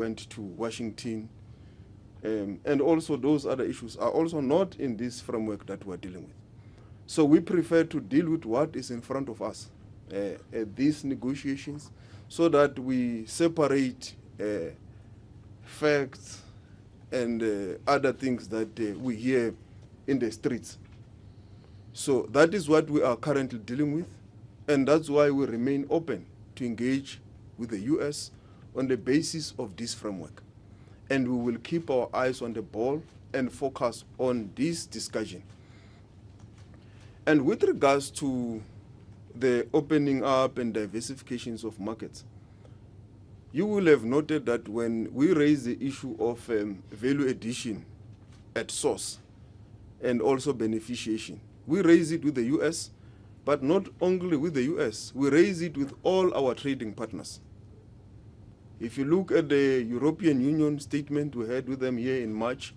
went to Washington, and also those other issues are also not in this framework that we're dealing with. So we prefer to deal with what is in front of us at these negotiations, so that we separate facts and other things that we hear in the streets. So that is what we are currently dealing with, and that's why we remain open to engage with the U.S. on the basis of this framework. And we will keep our eyes on the ball and focus on this discussion. And with regards to the opening up and diversifications of markets, you will have noted that when we raise the issue of value addition at source and also beneficiation, we raise it with the U.S., but not only with the U.S., we raise it with all our trading partners. If you look at the European Union statement we had with them here in March,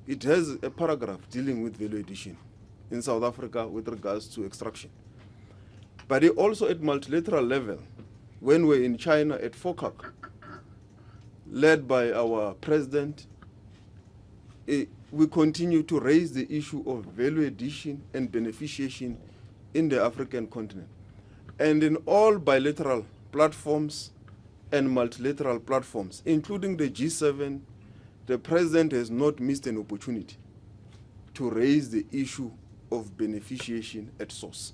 it has a paragraph dealing with value addition in South Africa with regards to extraction. But also at multilateral level, when we're in China at FOCAC, led by our president, we continue to raise the issue of value addition and beneficiation in the African continent. And in all bilateral platforms and multilateral platforms, including the G7, the president has not missed an opportunity to raise the issue of beneficiation at source.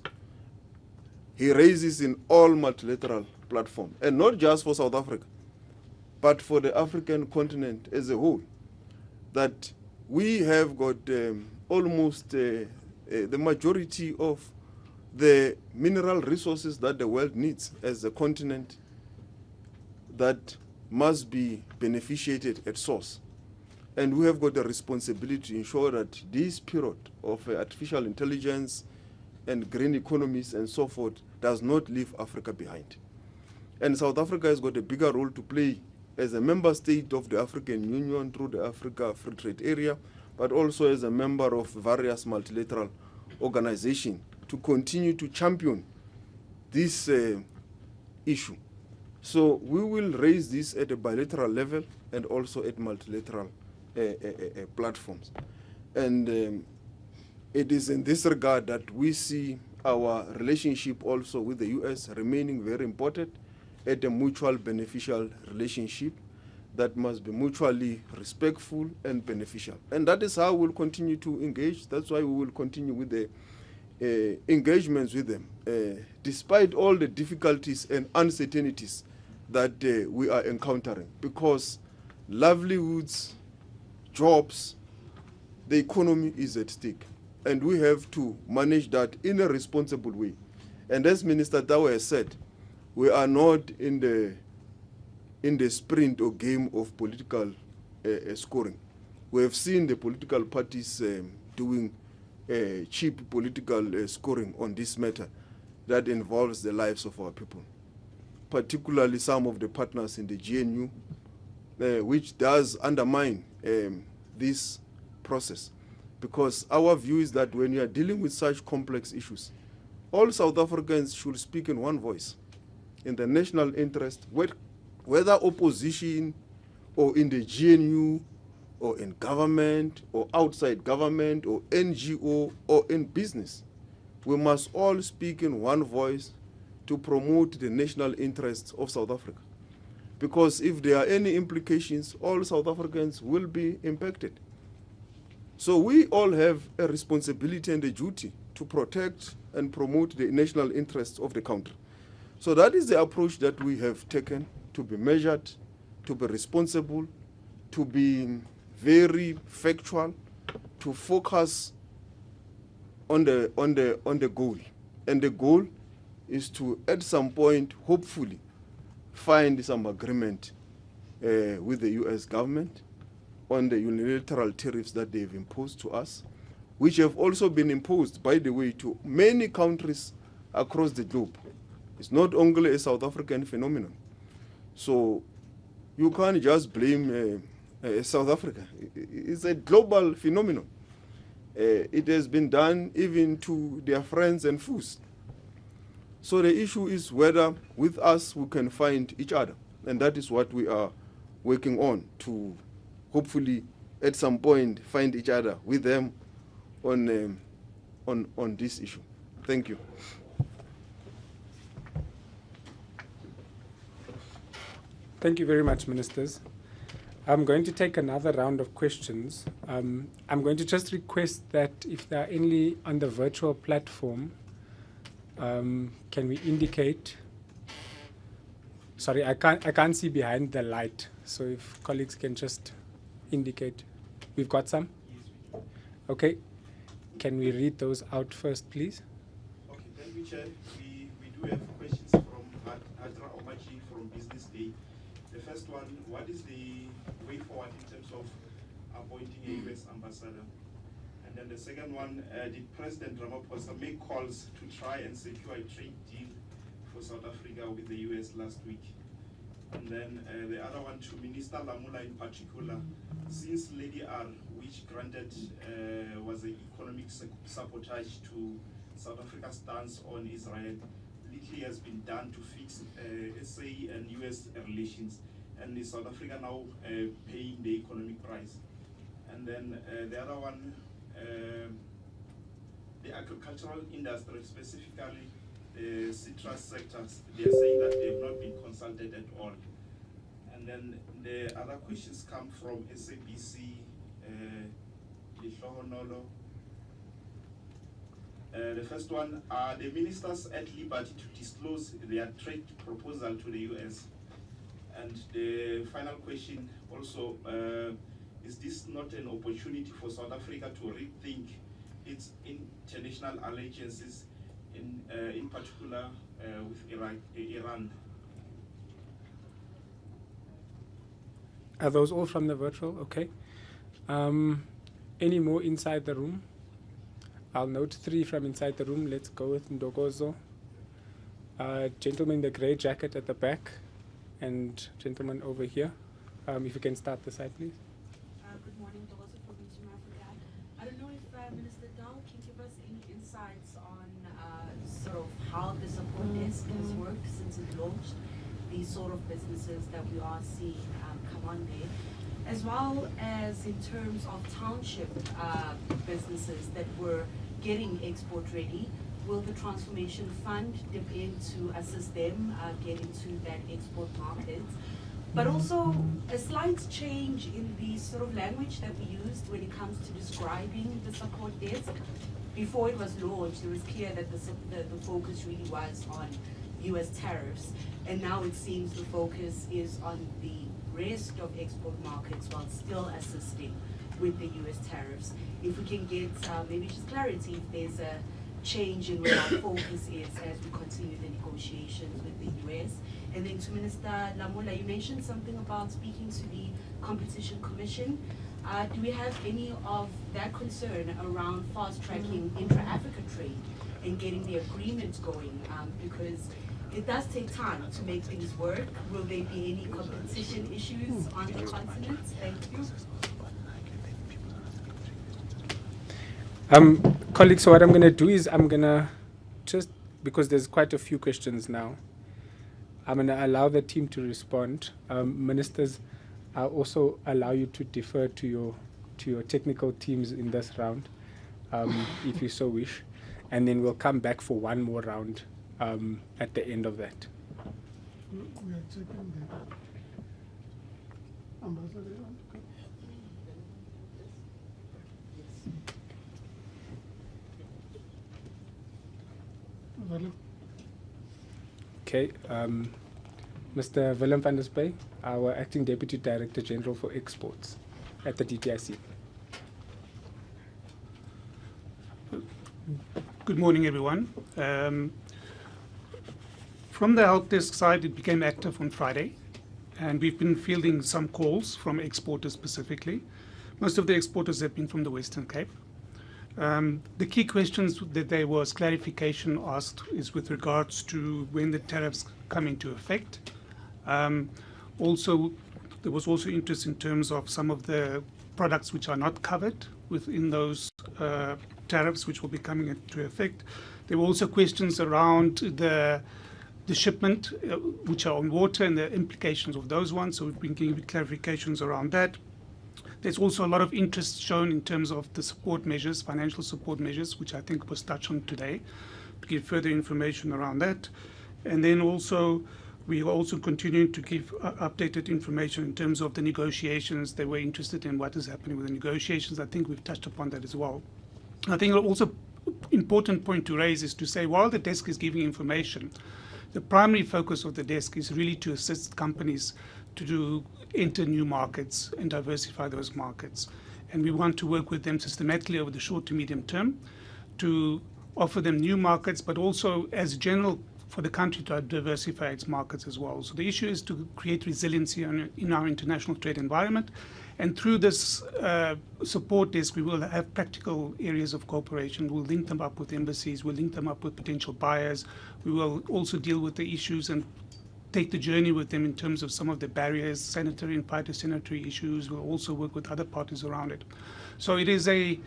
He raises in all multilateral platforms, and not just for South Africa, but for the African continent as a whole, that we have got almost the majority of the mineral resources that the world needs as a continent that must be beneficiated at source. And we have got a responsibility to ensure that this period of artificial intelligence and green economies and so forth does not leave Africa behind. And South Africa has got a bigger role to play as a member state of the African Union through the Africa Free Trade Area, but also as a member of various multilateral organizations to continue to champion this issue. So we will raise this at a bilateral level and also at multilateral platforms. And it is in this regard that we see our relationship also with the U.S. remaining very important at a mutual beneficial relationship that must be mutually respectful and beneficial. And that is how we'll continue to engage. That's why we will continue with the engagements with them, despite all the difficulties and uncertainties that we are encountering, because livelihoods, jobs, the economy is at stake, and we have to manage that in a responsible way. And as Minister Tawe has said, we are not in the sprint or game of political scoring. We have seen the political parties doing cheap political scoring on this matter that involves the lives of our people, particularly some of the partners in the GNU, which does undermine this process. Because our view is that when you are dealing with such complex issues, all South Africans should speak in one voice, in the national interest, whether opposition or in the GNU or in government or outside government or NGO or in business. We must all speak in one voice to promote the national interests of South Africa. Because if there are any implications, all South Africans will be impacted. So we all have a responsibility and a duty to protect and promote the national interests of the country. So that is the approach that we have taken, to be measured, to be responsible, to be very factual, to focus on the goal. And the goal is to, at some point, hopefully, find some agreement with the U.S. government on the unilateral tariffs that they've imposed to us, which have also been imposed, by the way, to many countries across the globe. It's not only a South African phenomenon. So you can't just blame South Africa. It's a global phenomenon. It has been done even to their friends and foes. So the issue is whether with us we can find each other. And that is what we are working on to hopefully at some point find each other with them on this issue. Thank you. Thank you very much, Ministers. I'm going to take another round of questions. I'm going to just request that if there are any on the virtual platform, can we indicate? Sorry, I can't see behind the light. So if colleagues can just indicate. We've got some? Okay. Can we read those out first, please? Okay, thank you, Chair. We do have questions from Omachi from Business Day. The first one, what is the way forward in terms of appointing a U.S. ambassador? And then the second one, did President Ramaphosa make calls to try and secure a trade deal for South Africa with the U.S. last week? And then the other one to Minister Lamola in particular, since Lady R, which granted was an economic sabotage to South Africa's stance on Israel, little has been done to fix SA and US relations, and is South Africa now paying the economic price? And then the other one, the agricultural industry, specifically the citrus sectors, they are saying that they have not been consulted at all. And then the other questions come from SABC, Lihlohonolo. The first one, are the ministers at liberty to disclose their trade proposal to the US? And the final question also, is this not an opportunity for South Africa to rethink its international allegiances, in particular with Iran? Are those all from the virtual? Okay. Any more inside the room? I'll note 3 from inside the room. Let's go with Ndogozo. Gentleman in the grey jacket at the back, and gentleman over here. If you can start the side, please. Good morning, Ndogozo from South Africa. I don't know if Minister Dal can give us any insights on sort of how the support desk has worked since it launched, these sort of businesses that we are seeing come on there, as well as in terms of township businesses that were getting export ready. Will the Transformation Fund dip in to assist them get into that export market? But also a slight change in the sort of language that we used when it comes to describing the support desk. Before it was launched, it was clear that the focus really was on U.S. tariffs, and now it seems the focus is on the rest of export markets while still assisting with the U.S. tariffs. If we can get maybe just clarity if there's a change in where our focus is as we continue the negotiations with the U.S. And then to Minister Lamola, you mentioned something about speaking to the Competition Commission. Do we have any of that concern around fast-tracking intra-Africa trade and getting the agreements going? Because it does take time to make things work. Will there be any competition issues on the continent? Thank you. Colleagues, so what I'm going to do is I'm going to just, because there's quite a few questions now, I'm going to allow the team to respond. Ministers, I'll also allow you to defer to your technical teams in this round, if you so wish. And then we'll come back for one more round at the end of that. We are checking the ambassador. Okay, Mr. Willem van der Spey, our Acting Deputy Director General for Exports at the DTIC. Good morning, everyone. From the help desk side, it became active on Friday, and we've been fielding some calls from exporters specifically. Most of the exporters have been from the Western Cape. The key questions that there was clarification asked is with regards to when the tariffs come into effect. Also, there was also interest in terms of some of the products which are not covered within those tariffs which will be coming into effect. There were also questions around the the shipment, which are on water, and the implications of those ones. So we've been giving clarifications around that. There's also a lot of interest shown in terms of the support measures, financial support measures, which I think was touched on today, to give further information around that. And then also, we are also continuing to give updated information in terms of the negotiations. They were interested in what is happening with the negotiations. I think we've touched upon that as well. I think also important point to raise is to say, while the desk is giving information, the primary focus of the desk is really to assist companies to enter new markets and diversify those markets. And we want to work with them systematically over the short to medium term to offer them new markets, but also as general for the country to diversify its markets as well. So the issue is to create resiliency in our international trade environment. And through this support desk, we will have practical areas of cooperation. We'll link them up with embassies. We'll link them up with potential buyers. We will also deal with the issues and take the journey with them in terms of some of the barriers, sanitary and phytosanitary issues. We'll also work with other parties around it. So it is a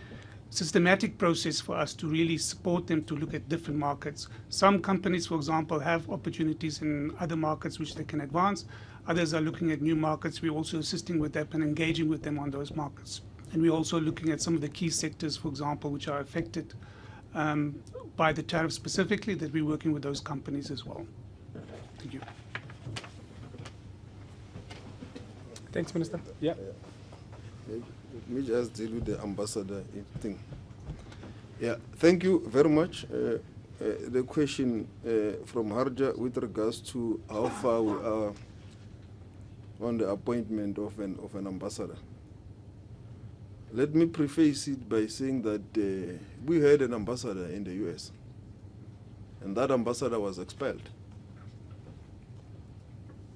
systematic process for us to really support them to look at different markets. Some companies, for example, have opportunities in other markets which they can advance. Others are looking at new markets. We're also assisting with them and engaging with them on those markets. And we're also looking at some of the key sectors, for example, which are affected by the tariffs specifically, that we're working with those companies as well. Thank you. Thanks, Minister. Yeah. Let me just deal with the ambassador thing. Yeah, thank you very much. The question from Harja with regards to how far we are on the appointment of an ambassador. Let me preface it by saying that we had an ambassador in the U.S. and that ambassador was expelled.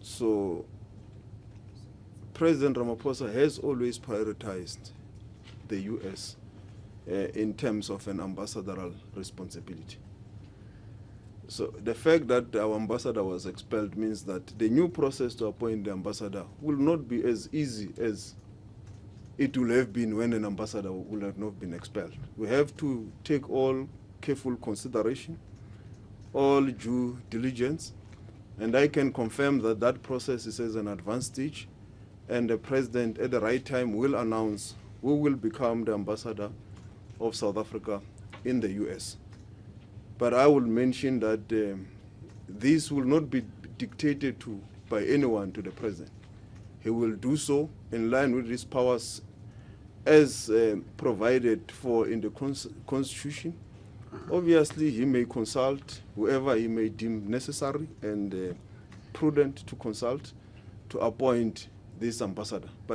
So President Ramaphosa has always prioritized the U.S. In terms of an ambassadorial responsibility. So the fact that our ambassador was expelled means that the new process to appoint the ambassador will not be as easy as it will have been when an ambassador would have not been expelled. We have to take all careful consideration, all due diligence, and I can confirm that that process is at an advanced stage, and the President at the right time will announce who will become the ambassador of South Africa in the U.S. But I will mention that this will not be dictated to by anyone to the President. He will do so in line with his powers as provided for in the Constitution. Obviously, he may consult whoever he may deem necessary and prudent to consult to appoint this ambassador. But